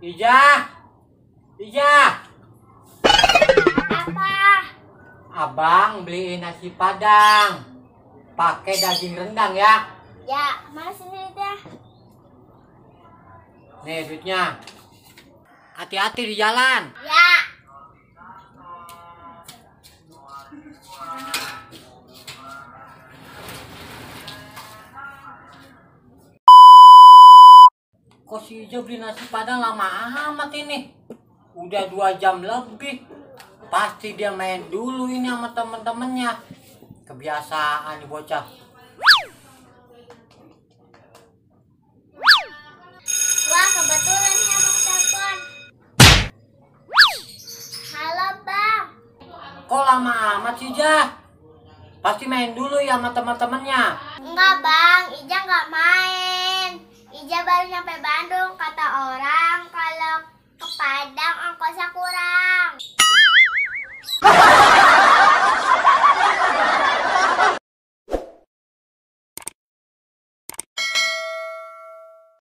Ija, Ija, Apa? abang beliin nasi padang, pakai daging rendang ya. Ya, mana sini dah? Nih duitnya. Hati-hati di jalan. Ya. Kok si Ija beli nasi padang lama amat ini? Udah 2 jam lebih. Pasti dia main dulu ini sama temen-temennya. Kebiasaan nih bocah. Wah, kebetulan nih abang telepon. Halo bang. Kok lama amat sih Ija? Pasti main dulu ya sama temen-temennya. Enggak bang, Ija nggak main. Ija baru nyampe Bandung. Kata orang kalau ke Padang ongkosnya kurang.